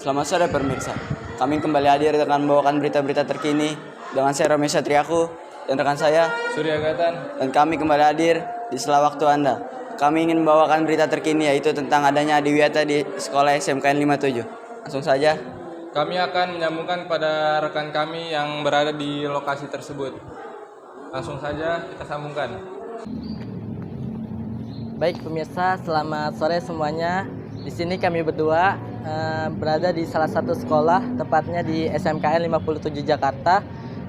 Selamat sore pemirsa. Kami kembali hadir dengan membawakan berita-berita terkini dengan saya Romi Satriaku dan rekan saya Surya Gatan. dan kami kembali hadir di sela waktu Anda. Kami ingin membawakan berita terkini yaitu tentang adanya adiwiyata di sekolah SMKN 57. Langsung saja. Kami akan menyambungkan pada rekan kami yang berada di lokasi tersebut. Langsung saja kita sambungkan. Baik pemirsa, selamat sore semuanya. Di sini kami berdua berada di salah satu sekolah, tepatnya di SMKN 57 Jakarta,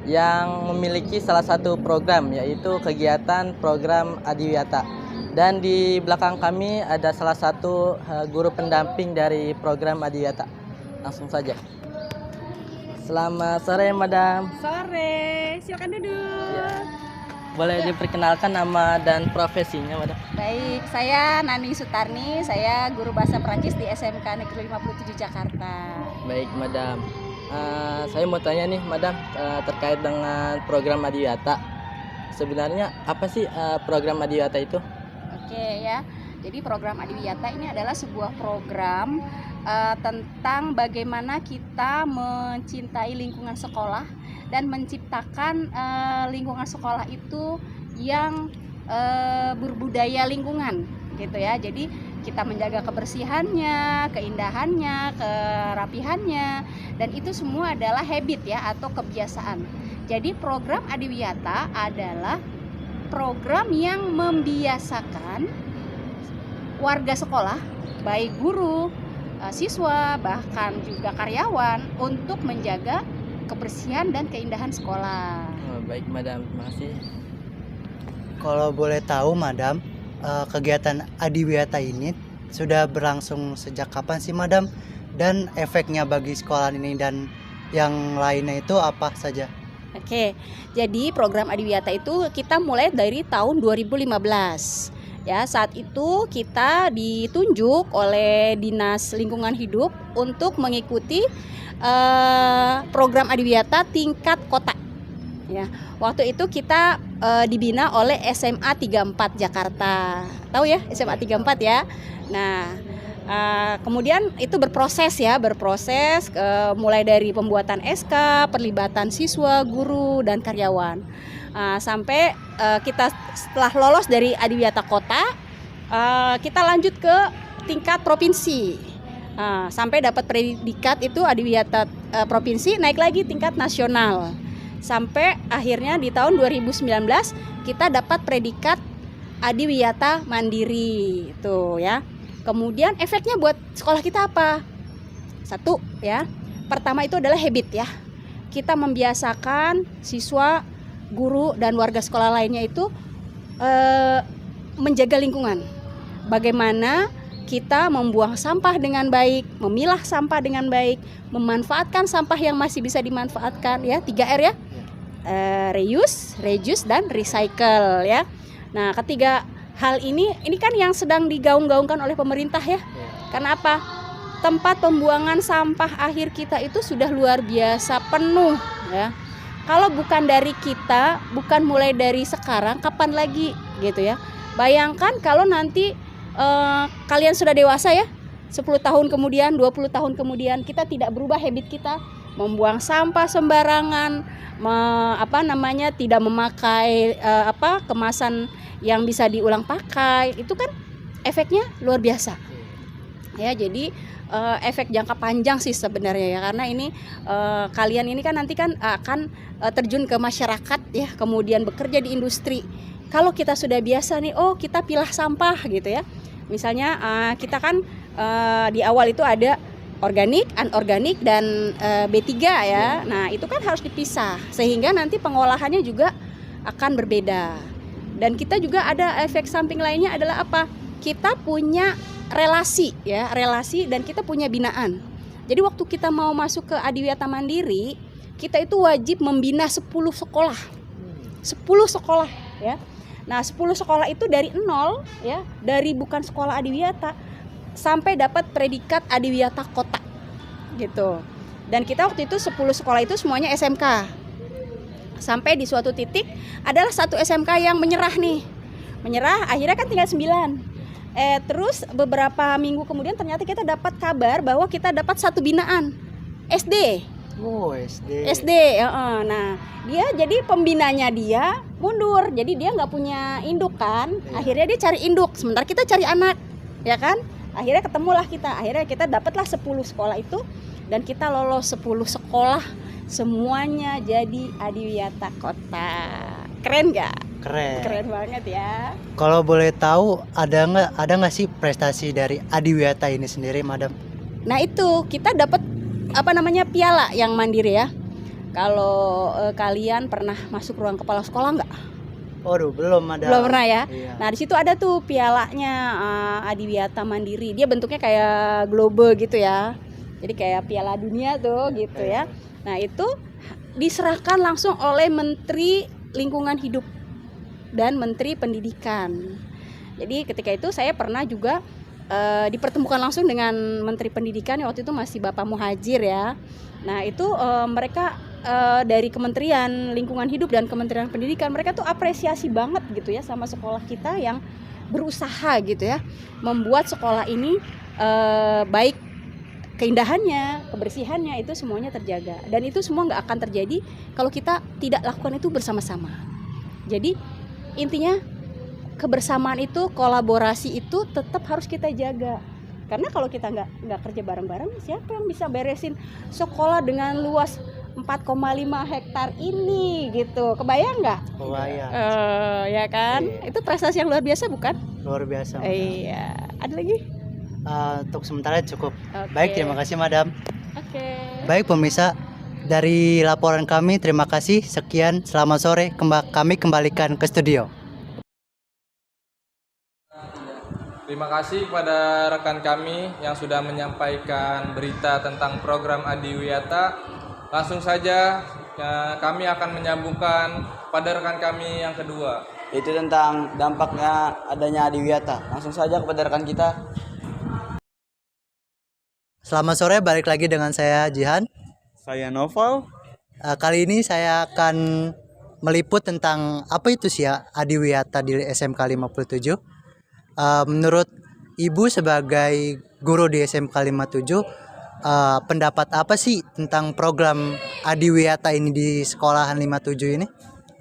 yang memiliki salah satu program, yaitu kegiatan program Adiwiyata. Dan di belakang kami ada salah satu guru pendamping dari program Adiwiyata. Langsung saja. Selamat sore, Madam. Sore, silakan duduk. Boleh diperkenalkan nama dan profesinya, Madam? Baik, saya Nani Sutarni, saya guru bahasa Perancis di SMK Negeri 57 Jakarta. Baik, Madam. Saya mau tanya nih, Madam, terkait dengan program Adiwiyata. Sebenarnya apa sih program Adiwiyata itu? Oke ya, jadi program Adiwiyata ini adalah sebuah program tentang bagaimana kita mencintai lingkungan sekolah dan menciptakan lingkungan sekolah itu yang berbudaya lingkungan gitu ya. Jadi kita menjaga kebersihannya, keindahannya, kerapihannya, dan itu semua adalah habit ya atau kebiasaan. Jadi program Adiwiyata adalah program yang membiasakan warga sekolah, baik guru, siswa, bahkan juga karyawan untuk menjaga kebersihan dan keindahan sekolah. Baik, Madam, terima kasih. Kalau boleh tahu, Madam, kegiatan Adiwiyata ini sudah berlangsung sejak kapan sih, Madam? Dan efeknya bagi sekolah ini dan yang lainnya itu apa saja? Oke, jadi program Adiwiyata itu kita mulai dari tahun 2015. Ya, saat itu kita ditunjuk oleh Dinas Lingkungan Hidup untuk mengikuti program Adiwiyata tingkat kota. Ya, waktu itu kita dibina oleh SMA 34 Jakarta. Tahu ya SMA 34 ya. Nah, kemudian itu berproses mulai dari pembuatan SK, perlibatan siswa, guru dan karyawan. Sampai kita setelah lolos dari Adiwiyata kota, kita lanjut ke tingkat provinsi. Sampai dapat predikat itu Adiwiyata provinsi, naik lagi tingkat nasional. Sampai akhirnya di tahun 2019 kita dapat predikat Adiwiyata mandiri itu ya. Kemudian efeknya buat sekolah kita apa? Satu ya. Pertama itu adalah habit ya. Kita membiasakan siswa, guru dan warga sekolah lainnya itu menjaga lingkungan. Bagaimana kita membuang sampah dengan baik, memilah sampah dengan baik, memanfaatkan sampah yang masih bisa dimanfaatkan ya, 3R ya. Reuse, reduce dan recycle ya. Nah, ketiga hal ini kan yang sedang digaung-gaungkan oleh pemerintah ya. Kenapa? Tempat pembuangan sampah akhir kita itu sudah luar biasa penuh ya. Kalau bukan dari kita, bukan mulai dari sekarang, kapan lagi gitu ya. Bayangkan kalau nanti kalian sudah dewasa ya, 10 tahun kemudian, 20 tahun kemudian kita tidak berubah habit kita, membuang sampah sembarangan, tidak memakai kemasan yang bisa diulang pakai, itu kan efeknya luar biasa. Ya, jadi efek jangka panjang sih sebenarnya ya, karena ini kalian ini kan nanti kan akan terjun ke masyarakat ya, kemudian bekerja di industri. Kalau kita sudah biasa nih, kita pilah sampah gitu ya. Misalnya kita kan di awal itu ada organik, anorganik dan B3 ya. Nah, itu kan harus dipisah sehingga nanti pengolahannya juga akan berbeda. Dan kita juga ada efek samping lainnya adalah apa? Kita punya relasi dan kita punya binaan. Jadi waktu kita mau masuk ke Adiwiyata Mandiri, kita itu wajib membina 10 sekolah. 10 sekolah ya. Nah, 10 sekolah itu dari nol ya, dari bukan sekolah Adiwiyata sampai dapat predikat Adiwiyata kota gitu. Dan kita waktu itu 10 sekolah itu semuanya SMK. Sampai di suatu titik adalah satu SMK yang menyerah nih. Menyerah, akhirnya kan tinggal 9. Terus beberapa minggu kemudian ternyata kita dapat kabar bahwa kita dapat satu binaan SD. Oh, SD. SD, nah dia jadi pembinanya dia mundur, jadi dia nggak punya induk kan, akhirnya dia cari induk, sementara kita cari anak, ya kan, akhirnya ketemulah akhirnya kita dapatlah 10 sekolah itu, dan kita lolos 10 sekolah, semuanya jadi Adiwiyata Kota, keren nggak? Keren banget ya. Kalau boleh tahu ada nggak sih prestasi dari Adiwiyata ini sendiri, Madam? Nah itu kita dapat piala yang mandiri ya. Kalau kalian pernah masuk ruang kepala sekolah nggak? Waduh, belum, Madam. Belum pernah ya. Iya. Nah di situ ada tuh pialanya Adiwiyata Mandiri. Dia bentuknya kayak globe gitu ya. Jadi kayak piala dunia tuh gitu ya. Nah itu diserahkan langsung oleh Menteri Lingkungan Hidup dan Menteri Pendidikan. Jadi ketika itu saya pernah juga dipertemukan langsung dengan Menteri Pendidikan, waktu itu masih Bapak Muhajir ya. Nah itu mereka dari Kementerian Lingkungan Hidup dan Kementerian Pendidikan, mereka tuh apresiasi banget gitu ya sama sekolah kita yang berusaha gitu ya membuat sekolah ini baik keindahannya, kebersihannya itu semuanya terjaga, dan itu semua nggak akan terjadi kalau kita tidak lakukan itu bersama-sama. Jadi intinya kebersamaan itu, kolaborasi itu tetap harus kita jaga. Karena kalau kita nggak kerja bareng-bareng, siapa yang bisa beresin sekolah dengan luas 4,5 hektar ini gitu? Kebayang nggak? Kebayang. Ya kan? Iya. Itu prestasi yang luar biasa bukan? Luar biasa, Madam. Iya. Ada lagi? Untuk sementara cukup. Oke. Baik, terima kasih, Madam. Oke. Baik pemirsa, dari laporan kami terima kasih. Sekian, selamat sore. Kami kembalikan ke studio. Terima kasih kepada rekan kami yang sudah menyampaikan berita tentang program Adiwiyata. Langsung saja kami akan menyambungkan pada rekan kami yang kedua. Itu tentang dampaknya adanya Adiwiyata. Langsung saja kepada rekan kita. Selamat sore, balik lagi dengan saya Jihan. Saya Noval. Kali ini saya akan meliput tentang apa itu sih ya Adiwiyata di SMK 57. Menurut Ibu sebagai guru di SMK 57, pendapat apa sih tentang program Adiwiyata ini di sekolahan 57 ini?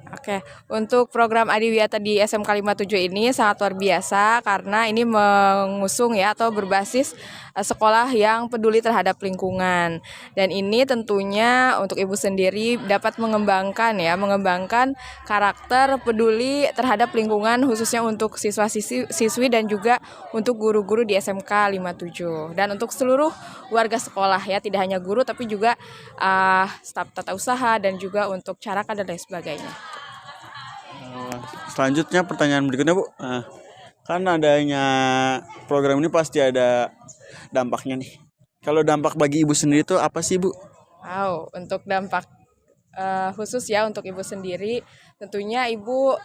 Oke, untuk program Adiwiyata di SMK 57 ini sangat luar biasa karena ini mengusung ya atau berbasis sekolah yang peduli terhadap lingkungan. Dan ini tentunya untuk Ibu sendiri dapat mengembangkan karakter peduli terhadap lingkungan khususnya untuk siswa-siswi dan juga untuk guru-guru di SMK 57. Dan untuk seluruh warga sekolah ya, tidak hanya guru tapi juga staf tata usaha dan juga untuk carakat dan lain sebagainya. Selanjutnya pertanyaan berikutnya, Bu. Kan adanya program ini pasti ada dampaknya nih. Kalau dampak bagi Ibu sendiri itu apa sih, Bu? Wow, untuk dampak khusus ya untuk Ibu sendiri, tentunya Ibu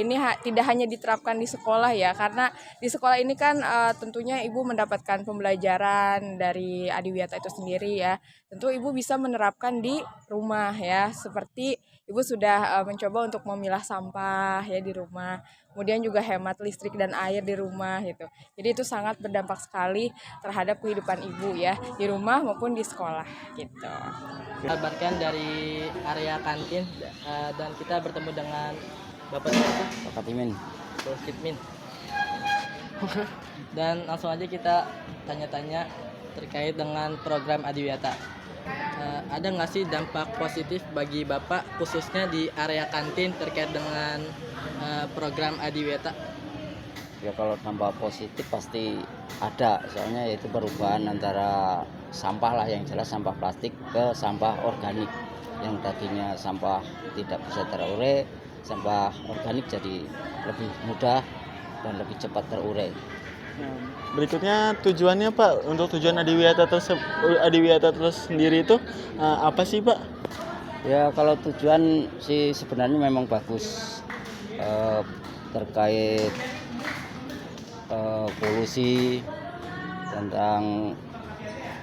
ini tidak hanya diterapkan di sekolah ya, karena di sekolah ini kan tentunya Ibu mendapatkan pembelajaran dari Adiwiyata itu sendiri ya. Tentu Ibu bisa menerapkan di rumah ya, seperti Ibu sudah mencoba untuk memilah sampah ya di rumah, kemudian juga hemat listrik dan air di rumah gitu. Jadi itu sangat berdampak sekali terhadap kehidupan Ibu ya, di rumah maupun di sekolah gitu. Kabarkan dari area kantin dan kita bertemu dengan Bapak Katimin. Kitmin. Dan langsung aja kita tanya-tanya terkait dengan program Adiwiyata. Ada nggak sih dampak positif bagi Bapak khususnya di area kantin terkait dengan program Adiwiyata? Ya kalau dampak positif pasti ada, soalnya yaitu perubahan antara sampah lah, yang jelas sampah plastik ke sampah organik. Yang tadinya sampah tidak bisa terurai, sampah organik jadi lebih mudah dan lebih cepat terurai. Berikutnya tujuannya, Pak, untuk tujuan Adiwiyata terus sendiri itu apa sih, Pak? Ya kalau tujuan sih sebenarnya memang bagus, terkait polusi, tentang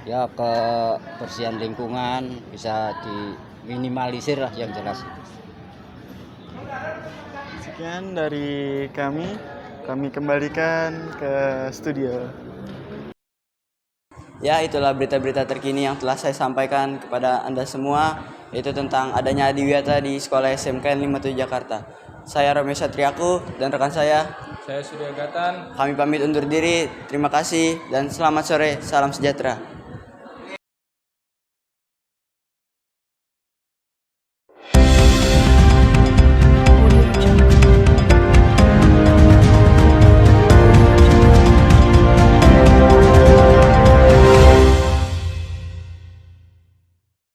ya kebersihan lingkungan bisa diminimalisir lah yang jelas. Sekian dari kami. kami kembalikan ke studio. Ya, itulah berita-berita terkini yang telah saya sampaikan kepada Anda semua, yaitu tentang adanya Adiwiyata di Sekolah SMKN 57 Jakarta. Saya Romeo Satriaku dan rekan saya. Saya Surya Gatan. Kami pamit undur diri. Terima kasih dan selamat sore. Salam sejahtera.